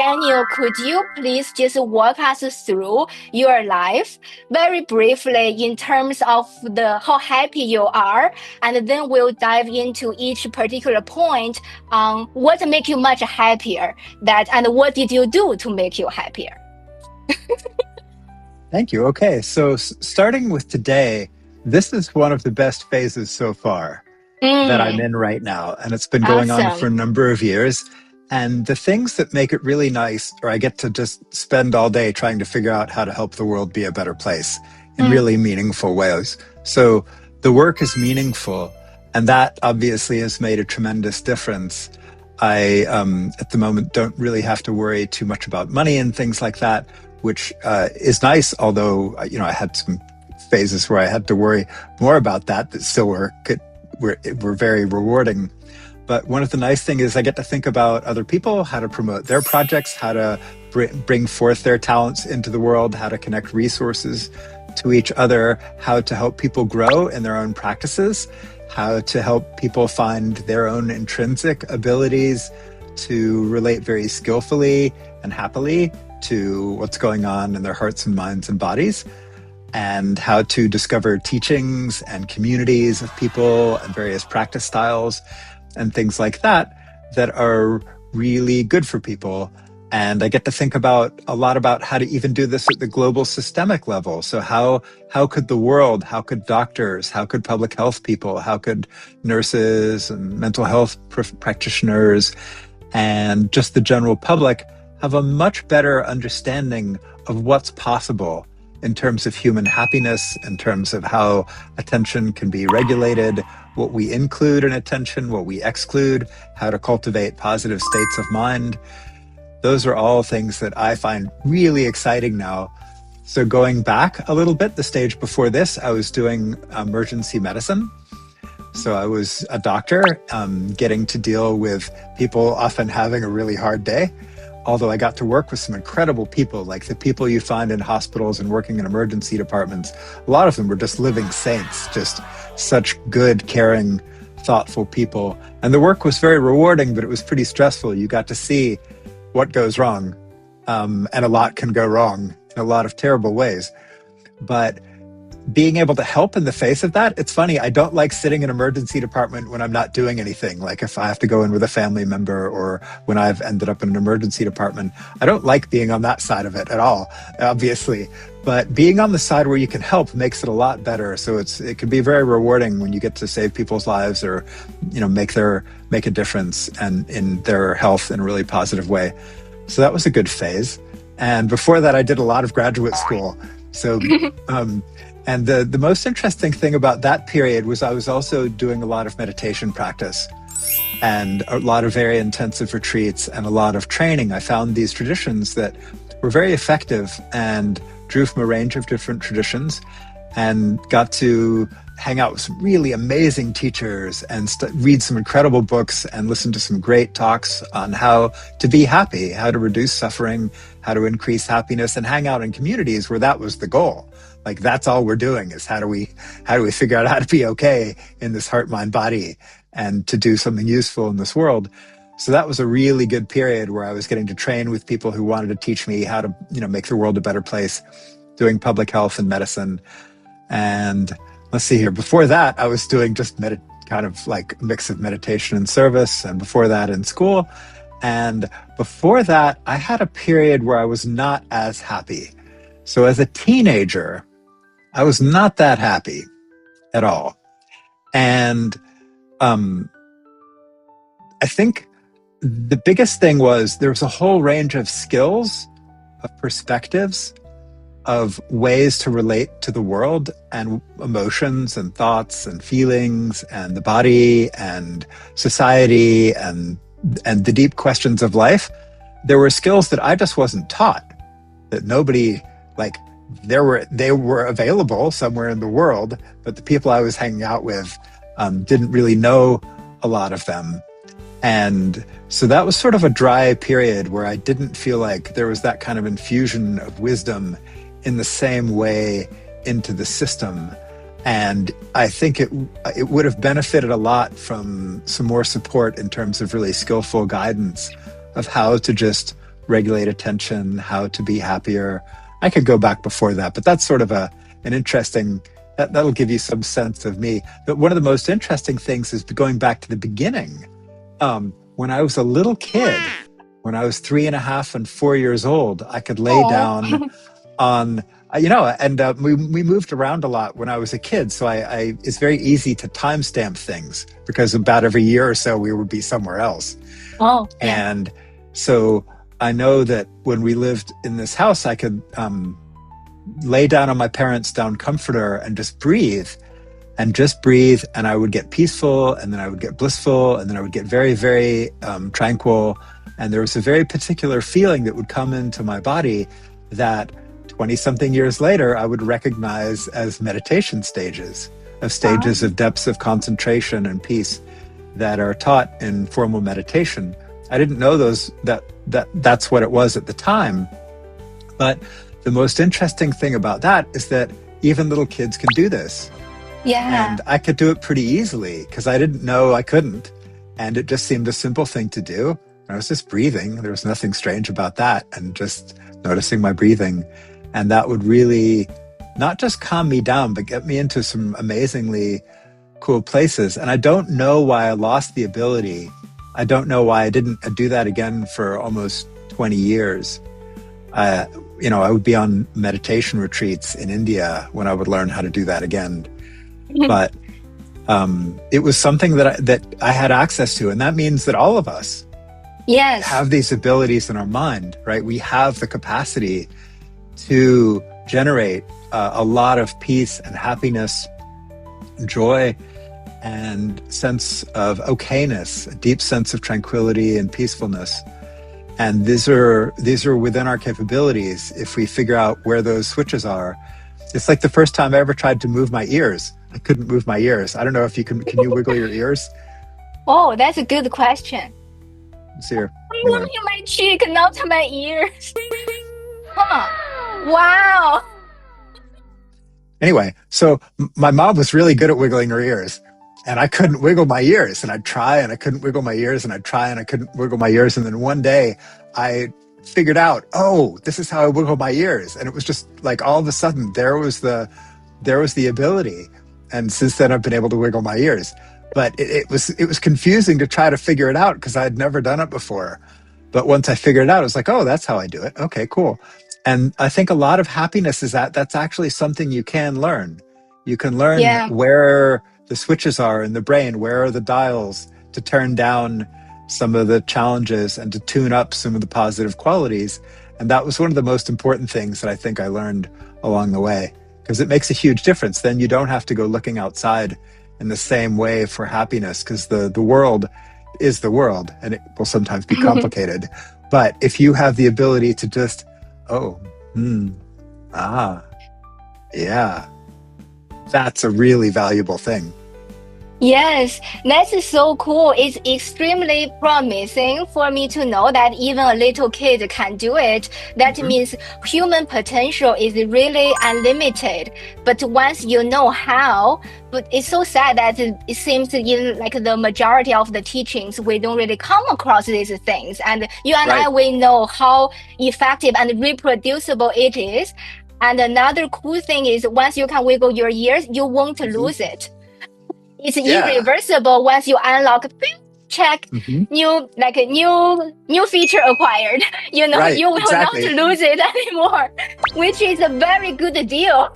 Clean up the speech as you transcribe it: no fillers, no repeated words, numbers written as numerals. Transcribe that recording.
Daniel, could you please just walk us through your life very briefly in terms of the how happy you are, and then we'll dive into each particular point on what make you much happier that and what did you do to make you happier? Thank you. Okay, so starting with today, this is one of the best phases so far that I'm Mm, in right now, and it's been going on for awesome. a number of years. And the things that make it really nice, or I get to just spend all day trying to figure out how to help the world be a better place in Mm, really meaningful ways. So the work is meaningful, and that obviously has made a tremendous difference. I, at the moment, don't really have to worry too much about money and things like that, which is nice. Although, I had some phases where I had to worry more about that still were very rewarding. But one of the nice things is I get to think about other people, how to promote their projects, how to bring forth their talents into the world, how to connect resources to each other, how to help people grow in their own practices, how to help people find their own intrinsic abilities to relate very skillfully and happily to what's going on in their hearts and minds and bodies, and how to discover teachings and communities of people and various practice styles and things like that that are really good for people. And I get to think about a lot about how to even do this at the global systemic level. So how could the world, how could doctors, how could public health people, how could nurses and mental health practitioners and just the general public have a much better understanding of what's possible in terms of human happiness, in terms of how attention can be regulated, what we include in attention, what we exclude, how to cultivate positive states of mind. Those are all things that I find really exciting now. So going back a little bit, the stage before this, I was doing emergency medicine. So I was a doctor, getting to deal with people often having a really hard day. Although I got to work with some incredible people, like the people you find in hospitals and working in emergency departments. A lot of them were just living saints, just such good, caring, thoughtful people. And the work was very rewarding, but it was pretty stressful. You got to see what goes wrong, and a lot can go wrong in a lot of terrible ways. But being able to help in the face of that, it's funny, I don't like sitting in an emergency department when I'm not doing anything. Like if I have to go in with a family member or when I've ended up in an emergency department, I don't like being on that side of it at all, obviously. But being on the side where you can help makes it a lot better. So it can be very rewarding when you get to save people's lives or, make a difference and in their health in a really positive way. So that was a good phase. And before that, I did a lot of graduate school. So, and the most interesting thing about that period was I was also doing a lot of meditation practice and a lot of very intensive retreats and a lot of training. I found these traditions that were very effective and drew from a range of different traditions and got to hang out with some really amazing teachers and read some incredible books and listen to some great talks on how to be happy, how to reduce suffering, how to increase happiness, and hang out in communities where that was the goal. Like that's all we're doing is how do we figure out how to be okay in this heart, mind, body and to do something useful in this world. So that was a really good period where I was getting to train with people who wanted to teach me how to, make the world a better place, doing public health and medicine. And let's see here, before that, I was doing just kind of like a mix of meditation and service, and before that in school. And before that, I had a period where I was not as happy. So as a teenager, I was not that happy at all. And I think the biggest thing was there was a whole range of skills, of perspectives, of ways to relate to the world and emotions and thoughts and feelings and the body and society and the deep questions of life. There were skills that I just wasn't taught, that nobody, they were available somewhere in the world, but the people I was hanging out with didn't really know a lot of them. And so that was sort of a dry period where I didn't feel like there was that kind of infusion of wisdom in the same way into the system. And I think it would have benefited a lot from some more support in terms of really skillful guidance of how to just regulate attention, how to be happier. I could go back before that, but that's sort of an interesting, that'll give you some sense of me. But one of the most interesting things is going back to the beginning. When I was a little kid, when I was 3.5 and 4 years old, I could lay down on, and we moved around a lot when I was a kid. So I it's very easy to timestamp things because about every year or so we would be somewhere else. Oh, yeah. And so I know that when we lived in this house, I could lay down on my parents' down comforter and just breathe. And I would get peaceful, and then I would get blissful, and then I would get very, very tranquil. And there was a very particular feeling that would come into my body that 20-something years later, I would recognize as meditation stages of depths of concentration and peace that are taught in formal meditation. I didn't know that's what it was at the time. But the most interesting thing about that is that even little kids can do this. Yeah. And I could do it pretty easily because I didn't know I couldn't. And it just seemed a simple thing to do. I was just breathing. There was nothing strange about that. And just noticing my breathing. And that would really not just calm me down, but get me into some amazingly cool places. And I don't know why I lost the ability. I don't know why I didn't do that again for almost 20 years. I would be on meditation retreats in India when I would learn how to do that again. But it was something that I had access to. And that means that all of us have these abilities in our mind, right? We have the capacity to generate a lot of peace and happiness, joy, and sense of okayness, a deep sense of tranquility and peacefulness. And these are within our capabilities if we figure out where those switches are. It's like the first time I ever tried to move my ears. I couldn't move my ears. I don't know if you can you wiggle your ears? Oh, that's a good question. Let's see here. I'm moving my cheek, not my ears. Huh. Wow. Anyway, so my mom was really good at wiggling her ears. And I couldn't wiggle my ears. And I'd try and I couldn't wiggle my ears. And I'd try and I couldn't wiggle my ears. And then one day I figured out, oh, this is how I wiggle my ears. And it was just like all of a sudden there was the ability. And since then I've been able to wiggle my ears. But it was confusing to try to figure it out because I'd never done it before. But once I figured it out, I was like, oh, that's how I do it. Okay, cool. And I think a lot of happiness is that's actually something you can learn. You can learn where the switches are in the brain, where are the dials to turn down some of the challenges and to tune up some of the positive qualities. And that was one of the most important things that I think I learned along the way, because it makes a huge difference. Then you don't have to go looking outside in the same way for happiness, because the world is the world and it will sometimes be complicated. But if you have the ability to just, that's a really valuable thing. Yes, that's so cool. It's extremely promising for me to know that even a little kid can do it. That means human potential is really unlimited. But once you know how, but it's so sad that it seems in like the majority of the teachings, we don't really come across these things. And you and I, we know how effective and reproducible it is. And another cool thing is once you can wiggle your ears, you won't lose it. It's irreversible once you unlock, check, new feature acquired. You will not lose it anymore, which is a very good deal.